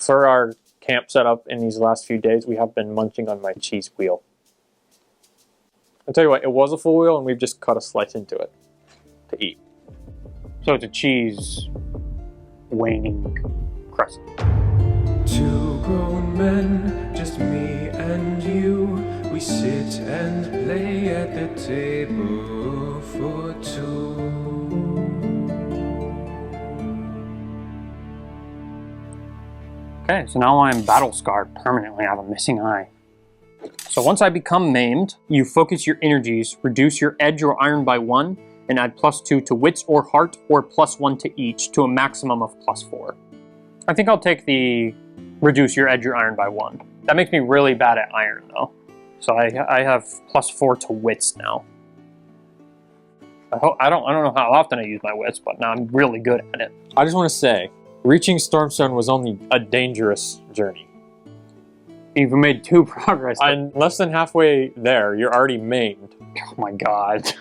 For our camp setup in these last few days, we have been munching on my cheese wheel. I'll tell you what, it was a full wheel and we've just cut a slice into it to eat. So it's a cheese waning crust. Two grown men, just me and you. We sit and play at the table for two. Okay, so now I'm battle scarred permanently. I have a missing eye. So once I become maimed, you focus your energies, reduce your edge or iron by 1, and add +2 to wits or heart, or +1 to each, to a maximum of +4. I think I'll take the reduce your edge or iron by 1. That makes me really bad at iron, though. So I have +4 to wits now. I don't know how often I use my wits, but now I'm really good at it. I just want to say, reaching Stormstone was only a dangerous journey. You've made 2 progress. I'm less than halfway there. You're already maimed. Oh my god.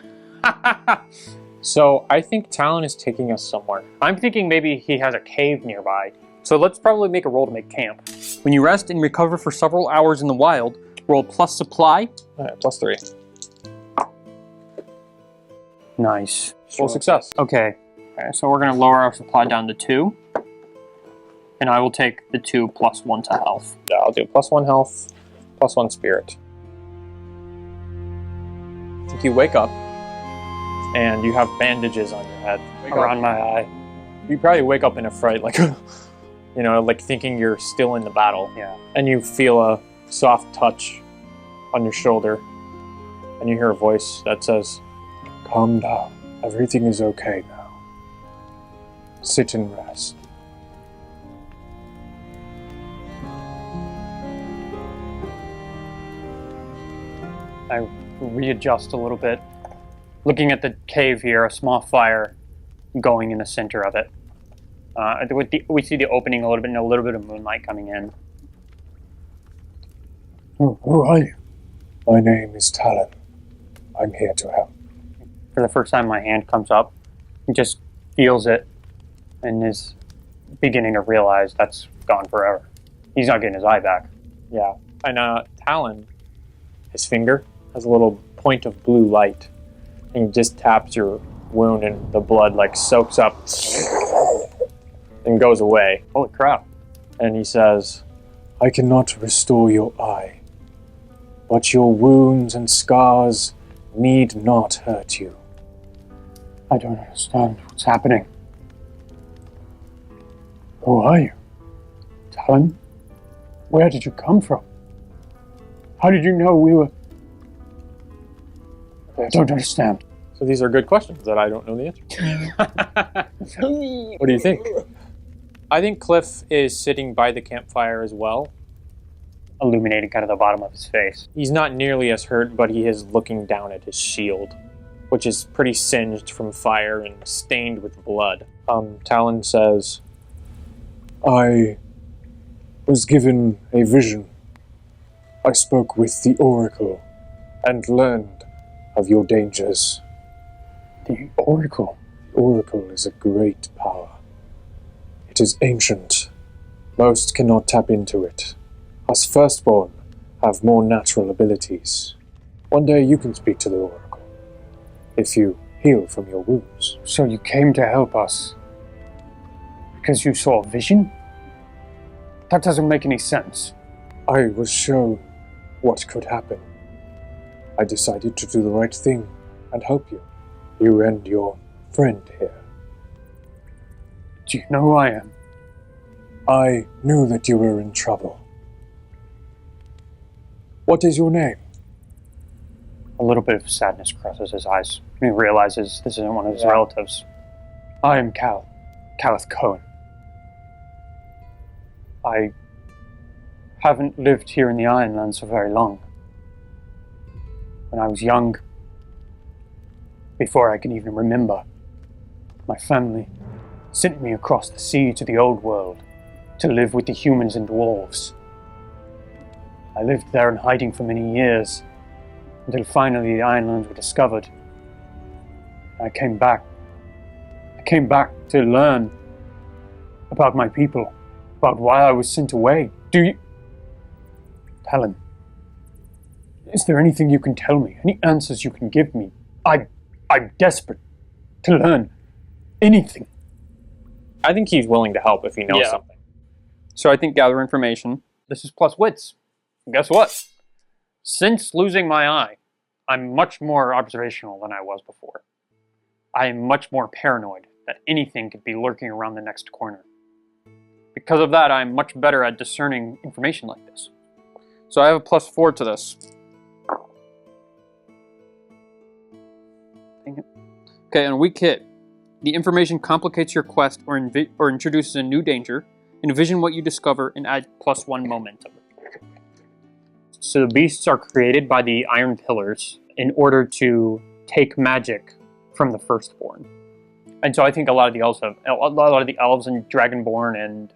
So I think Talon is taking us somewhere. I'm thinking maybe he has a cave nearby. So let's probably make a roll to make camp. When you rest and recover for several hours in the wild, roll plus supply. +3. Nice. Full success. Okay, so we're going to lower our supply down to 2. And I will take the 2 +1 to health. Yeah, I'll do +1 health, +1 spirit. If you wake up and you have bandages on your head, Around my eye. you probably wake up in a fright, like, you know, like thinking you're still in the battle. Yeah. And you feel a soft touch on your shoulder, and you hear a voice that says, "Calm down. Everything is okay now. Sit and rest." I readjust a little bit. Looking at the cave here, a small fire going in the center of it. We see the opening a little bit and a little bit of moonlight coming in. Who are you? My name is Talon. I'm here to help. For the first time, my hand comes up. He just feels it and is beginning to realize that's gone forever. He's not getting his eye back. Yeah. And Talon, his finger has a little point of blue light, and he just taps your wound, and the blood like soaks up and goes away. Holy crap. And he says, "I cannot restore your eye, but your wounds and scars need not hurt you." I don't understand what's happening. Who are you? Talon? Where did you come from? How did you know we were... I don't understand. So these are good questions that I don't know the answer to. What do you think? I think Cliff is sitting by the campfire as well. Illuminating kind of the bottom of his face. He's not nearly as hurt, but he is looking down at his shield, which is pretty singed from fire and stained with blood. Talon says, "I was given a vision. I spoke with the Oracle and learned of your dangers." The Oracle? The Oracle is a great power. It is ancient. Most cannot tap into it. Us firstborn have more natural abilities. One day you can speak to the Oracle, if you heal from your wounds. So you came to help us because you saw a vision? That doesn't make any sense. I was shown what could happen. I decided to do the right thing and help you. You and your friend here. Do you know who I am? I knew that you were in trouble. What is your name? A little bit of sadness crosses his eyes. He realizes this isn't one of his relatives. I am Caleth Cohen. I haven't lived here in the Ironlands for very long. When I was young, before I can even remember, my family sent me across the sea to the old world to live with the humans and dwarves. I lived there in hiding for many years, until finally the Ironlands were discovered. I came back. I came back to learn about my people, about why I was sent away. Do you... Talon, is there anything you can tell me? Any answers you can give me? I'm desperate to learn anything. I think he's willing to help if he knows something. So I think gather information. This is plus wits. And guess what? Since losing my eye, I'm much more observational than I was before. I am much more paranoid that anything could be lurking around the next corner. Because of that, I'm much better at discerning information like this. So I have a +4 to this. Dang it. Okay, on a weak hit, the information complicates your quest or introduces a new danger. Envision what you discover and add +1 momentum. So the beasts are created by the Iron Pillars in order to take magic from the Firstborn. And so I think a lot of the elves and Dragonborn and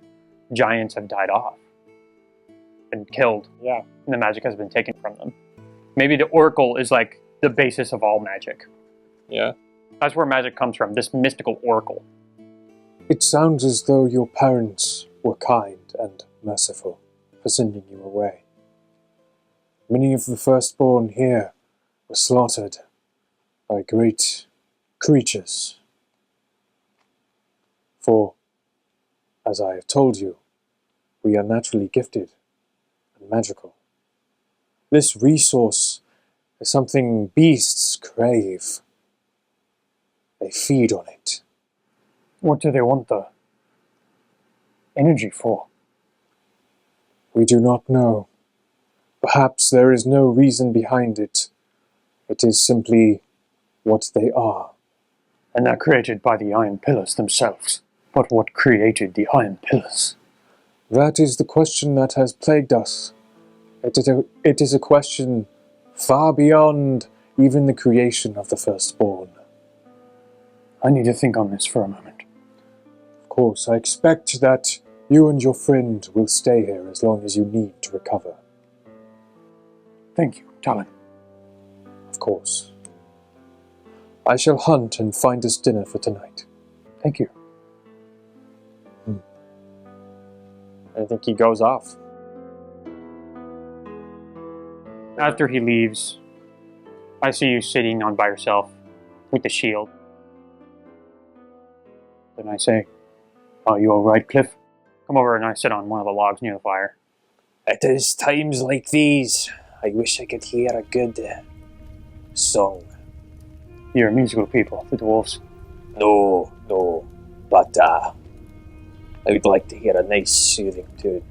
giants have died off. Been killed. Yeah. And the magic has been taken from them. Maybe the Oracle is like the basis of all magic. Yeah. That's where magic comes from, this mystical oracle. It sounds as though your parents were kind and merciful for sending you away. Many of the firstborn here were slaughtered by great creatures. For, as I have told you, we are naturally gifted and magical. This resource is something beasts crave. They feed on it. What do they want the energy for? We do not know. Perhaps there is no reason behind it. It is simply what they are. And they're created by the Iron Pillars themselves. But what created the Iron Pillars? That is the question that has plagued us. It is a question far beyond even the creation of the firstborn. I need to think on this for a moment. Of course, I expect that you and your friend will stay here as long as you need to recover. Thank you, Talon. Of course. I shall hunt and find us dinner for tonight. Thank you. I think he goes off. After he leaves, I see you sitting on by yourself with the shield. Then I say, "Are you all right, Cliff?" Come over and I sit on one of the logs near the fire. It is times like these I wish I could hear a good song. You're musical people, the dwarves. No, but I would like to hear a nice soothing tune.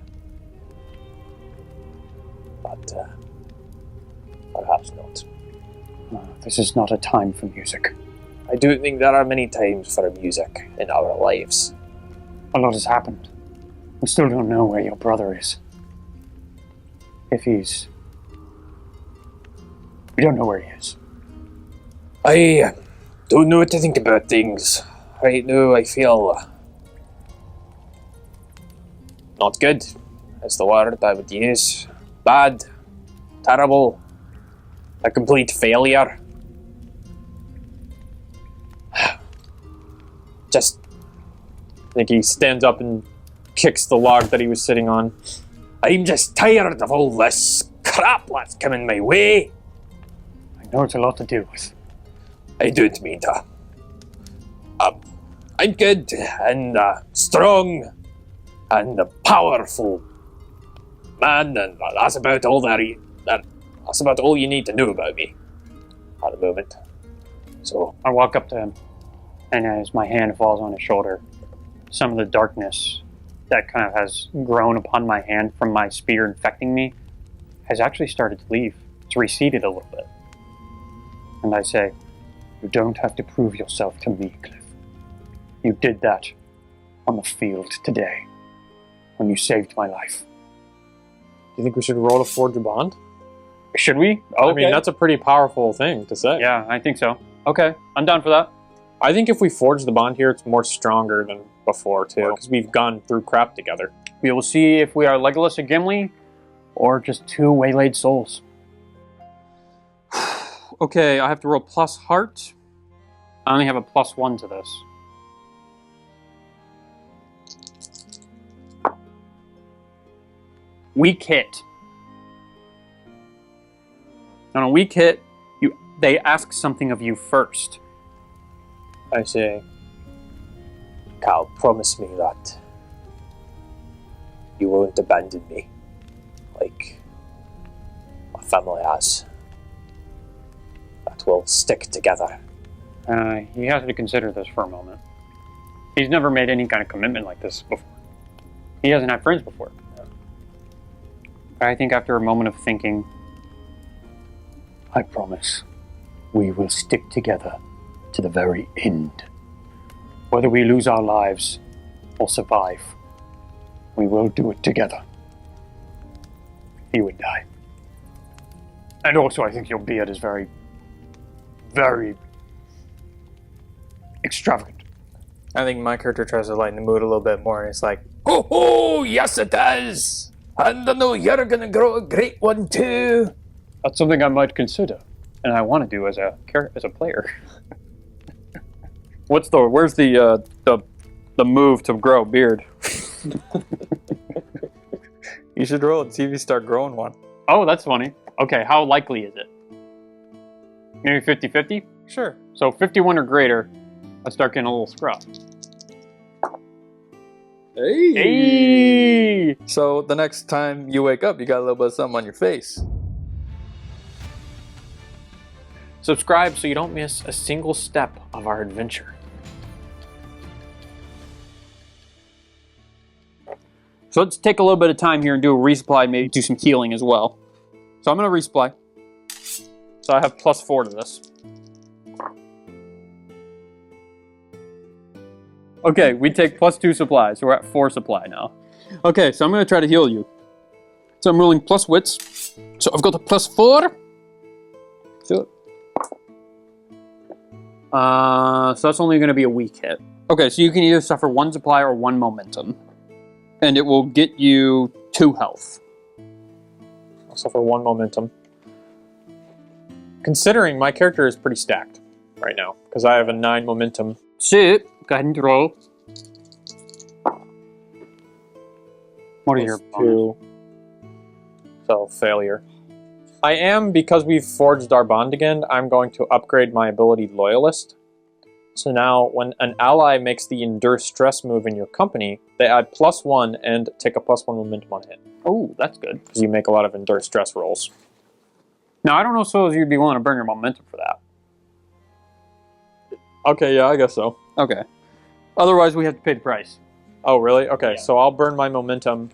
But perhaps not. This is not a time for music. I do think there are many times for music in our lives. A lot has happened. We still don't know where your brother is. If he's... We don't know where he is. I don't know what to think about things. Right now I feel... not good, is the word I would use. Bad. Terrible. A complete failure. Just, I think he stands up and kicks the log that he was sitting on. I'm just tired of all this crap that's coming my way. I know it's a lot to deal with. I don't mean to. I'm good and strong and powerful man, and that's about all that's about all you need to know about me at the moment. So I walk up to him, and as my hand falls on his shoulder, some of the darkness that kind of has grown upon my hand from my spear infecting me has actually started to leave. It's receded a little bit. And I say, "You don't have to prove yourself to me, Cliff. You did that on the field today, when you saved my life." Do you think we should roll to forge a bond? Should we? I mean, that's a pretty powerful thing to say. Yeah, I think so. Okay, I'm down for that. I think if we forge the bond here, it's more stronger than before, too, because we've gone through crap together. We will see if we are Legolas and Gimli, or just two waylaid souls. Okay, I have to roll plus heart. I only have a +1 to this. weak hit. On a weak hit, they ask something of you first. I say, Cal, promise me that you won't abandon me like my family has. That we'll stick together. He has to consider this for a moment. He's never made any kind of commitment like this before. He hasn't had friends before. But I think after a moment of thinking, I promise we will stick together to the very end. Whether we lose our lives or survive, we will do it together. You and I. And also I think your beard is very, very extravagant. I think my character tries to lighten the mood a little bit more, and it's like, Oh, yes it is! And I know you're gonna grow a great one too! That's something I might consider, and I want to do as a player. Where's the move to grow a beard? you should roll and see if you start growing one. Oh, that's funny. Okay, how likely is it? Maybe 50-50? Sure. So 51 or greater, I start getting a little scruff. Hey! So the next time you wake up, you got a little bit of something on your face. Subscribe so you don't miss a single step of our adventure. So let's take a little bit of time here and do a resupply, maybe do some healing as well. So I'm going to resupply. So I have +4 to this. Okay, we take +2 supply, so we're at 4 supply now. Okay, so I'm going to try to heal you. So I'm rolling plus wits. So I've got a +4. Do it. So that's only going to be a weak hit. Okay, so you can either suffer 1 supply or 1 momentum. And it will get you 2 health. I'll suffer 1 momentum. Considering my character is pretty stacked right now, because I have a 9 momentum. Sit. Go ahead and roll. What are your +2? So, failure. I am, because we've forged our bond again, I'm going to upgrade my ability Loyalist. So now, when an ally makes the Endure Stress move in your company, they add +1 and take a +1 momentum on hit. Oh, that's good. Because you make a lot of Endure Stress rolls. Now, I don't know so as you'd be willing to burn your momentum for that. Okay, yeah, I guess so. Okay. Otherwise, we have to pay the price. Oh, really? Okay, Yeah. so I'll burn my momentum.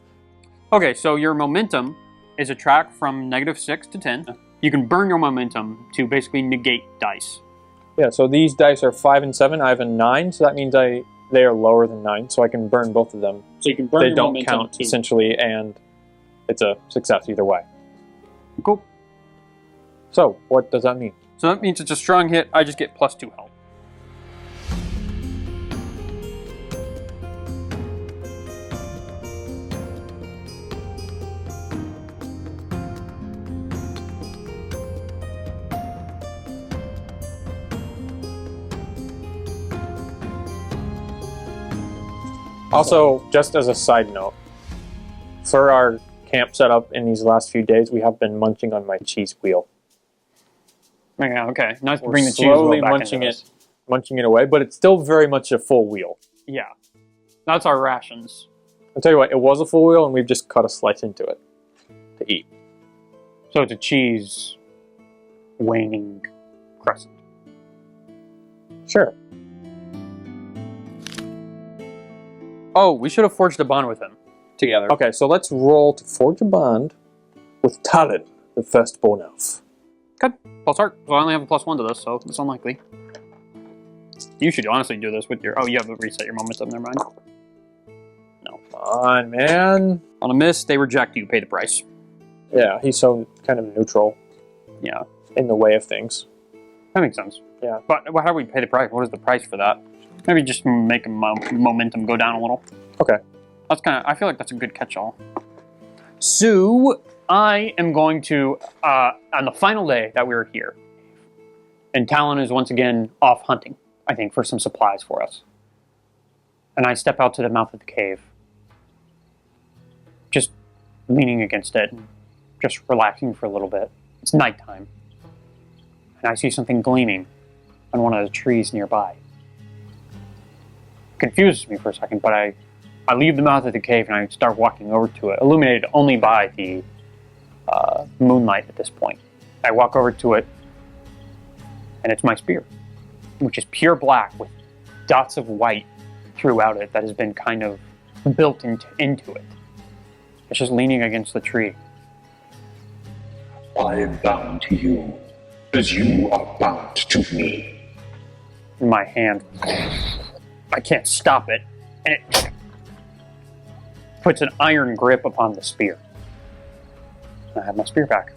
Okay, so your momentum is a track from -6 to 10. You can burn your momentum to basically negate dice. Yeah, so these dice are 5 and 7. I have a 9, so that means they are lower than 9, so I can burn both of them. So you can burn They your don't momentum count, too. essentially, and it's a success either way. Cool. So, what does that mean? So that means it's a strong hit. I just get +2 health. Also, just as a side note, for our camp setup in these last few days, we have been munching on my cheese wheel. Yeah, okay. Nice to We're bring the cheese slowly wheel back munching into it, this. munching it away, but it's still very much a full wheel. Yeah. That's our rations. I'll tell you what, it was a full wheel, and we've just cut a slice into it to eat. So it's a cheese waning crescent. Sure. Oh, we should have forged a bond with him together. Okay, so let's roll to forge a bond with Talon, the firstborn elf. Good. Plus heart. So I only have a +1 to this, so it's unlikely. You should honestly do this with your... Oh, you have to reset your momentum. Never mind. No. Come on, man. On a miss, they reject you. Pay the price. Yeah, he's so kind of neutral Yeah. in the way of things. That makes sense. Yeah. But how do we pay the price? What is the price for that? Maybe just make a momentum go down a little. Okay. That's kind of... I feel like that's a good catch-all. So, I am going to... on the final day that we were here, and Talon is once again off hunting, I think, for some supplies for us. And I step out to the mouth of the cave. Just leaning against it, just relaxing for a little bit. It's nighttime. And I see something gleaming on one of the trees nearby. It confuses me for a second, but I leave the mouth of the cave and I start walking over to it, illuminated only by the moonlight at this point. I walk over to it, and it's my spear, which is pure black with dots of white throughout it that has been kind of built into it. It's just leaning against the tree. I am bound to you, as you are bound to me. In my hand. I can't stop it, and it puts an iron grip upon the spear. I have my spear back.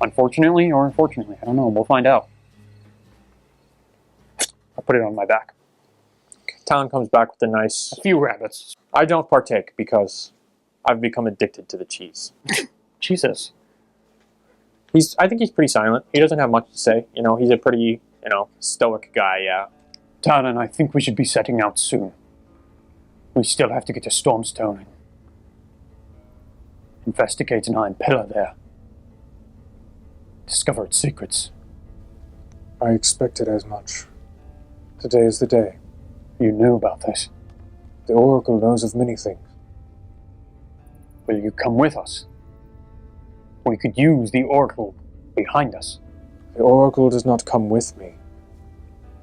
Unfortunately or unfortunately, I don't know. We'll find out. I'll put it on my back. Talon comes back with a nice... A few rabbits. I don't partake because I've become addicted to the cheese. Jesus. I think he's pretty silent. He doesn't have much to say. You know, he's a pretty, stoic guy, yeah. Talon, I think we should be setting out soon. We still have to get to Stormstone and investigate an iron pillar there. Discover its secrets. I expected as much. Today is the day. You knew about this. The Oracle knows of many things. Will you come with us? We could use the Oracle behind us. The Oracle does not come with me,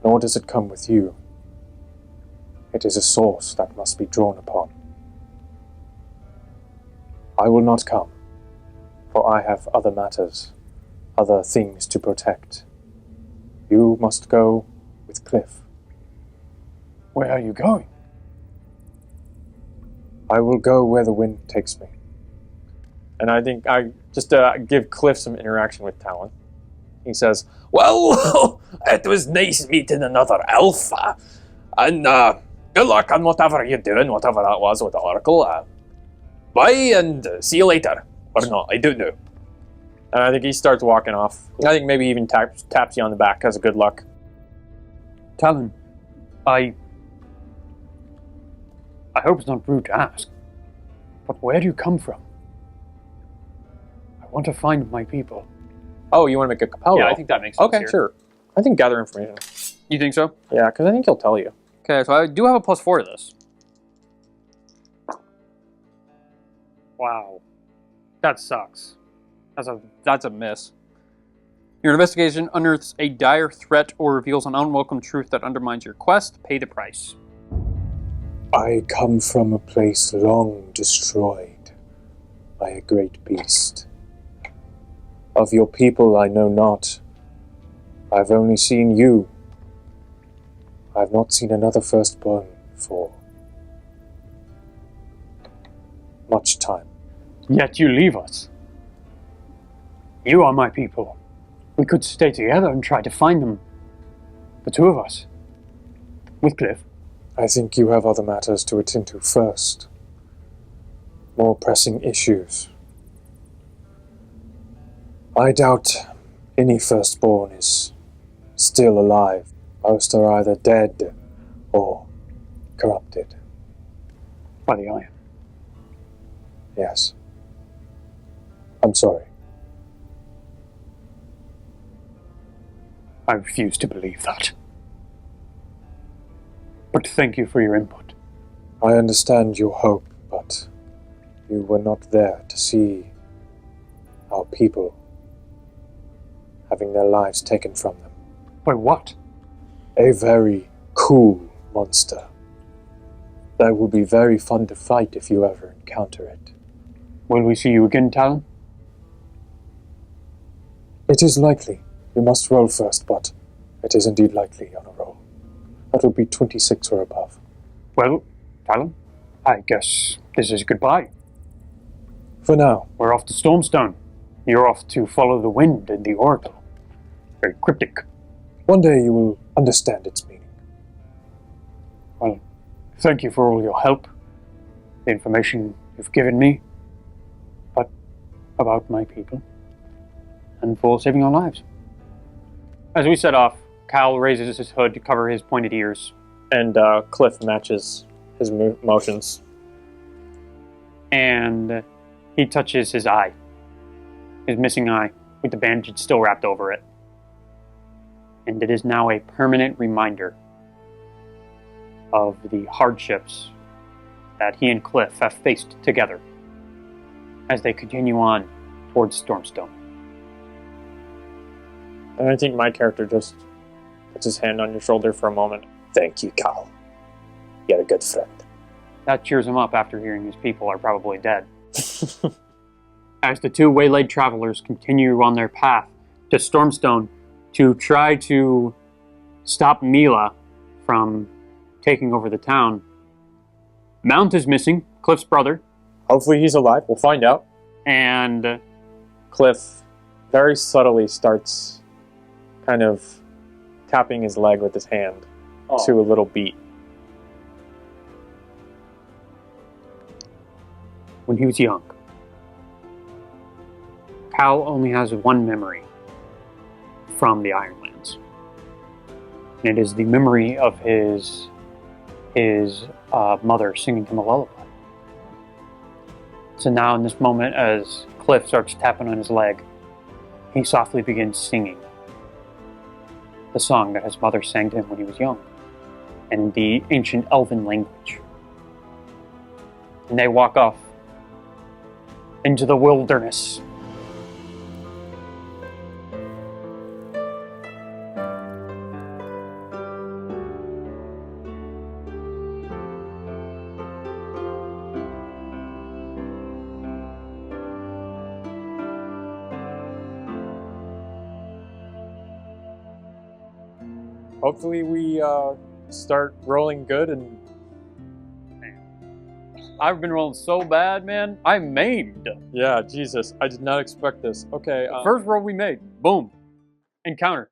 nor does it come with you. It is a source that must be drawn upon. I will not come, for I have other matters, other things to protect. You must go with Cliff. Where are you going? I will go where the wind takes me. And I think I just give Cliff some interaction with Talon. He says, Well, it was nice meeting another elf. And good luck on whatever you're doing, whatever that was with the Oracle. Bye, and see you later. Or not, I don't know. and I think he starts walking off. I think maybe he even taps you on the back as a good luck. Talon, I hope it's not rude to ask, but where do you come from? I want to find my people. Oh, you want to make a Capel Yeah, roll? I think that makes sense. Okay, here. sure. I think gather information. You think so? Yeah, because I think he'll tell you. Okay, so I do have a +4 to this. Wow. That sucks. That's a miss. Your investigation unearths a dire threat or reveals an unwelcome truth that undermines your quest. Pay the price. I come from a place long destroyed by a great beast. Of your people I know not. I've only seen you. I've not seen another firstborn for much time. Yet you leave us. You are my people. We could stay together and try to find them. The two of us. With Cliff. I think you have other matters to attend to first. More pressing issues. I doubt any firstborn is still alive. Most are either dead or corrupted. By the iron. Yes. I'm sorry. I refuse to believe that. But thank you for your input. I understand your hope, but you were not there to see our people having their lives taken from them. By what? A very cool monster that will be very fun to fight if you ever encounter it. Will we see you again, Talon? It is likely. You must roll first, but it is indeed likely on a roll. That will be 26 or above. Well, Talon, I guess this is goodbye. For now. We're off to Stormstone. You're off to follow the wind and the oracle. Very cryptic. One day you will understand its meaning. Well, thank you for all your help, the information you've given me, but about my people, and for saving our lives. As we set off, Kyle raises his hood to cover his pointed ears. And Cliff matches his motions. And He touches his eye, his missing eye, with the bandage still wrapped over it. And it is now a permanent reminder of the hardships that he and Cliff have faced together as they continue on towards Stormstone. And I think my character just puts his hand on your shoulder for a moment. Thank you, Cal. You're a good friend. That cheers him up after hearing his people are probably dead. As the two waylaid travelers continue on their path to Stormstone to try to stop Mila from taking over the town, Mount is missing, Cliff's brother. Hopefully he's alive. We'll find out. And Cliff very subtly starts kind of tapping his leg with his hand to a little beat. when he was young, Cal only has one memory from the Ironlands. And it is the memory of his mother singing him a lullaby. So now in this moment, as Cliff starts tapping on his leg, he softly begins singing the song that his mother sang to him when he was young, and in the ancient elven language. And they walk off into the wilderness. Hopefully we start rolling good and... I've been rolling so bad, man. I'm maimed. Yeah, Jesus. I did not expect this. Okay. First roll we made. Boom. Encounter.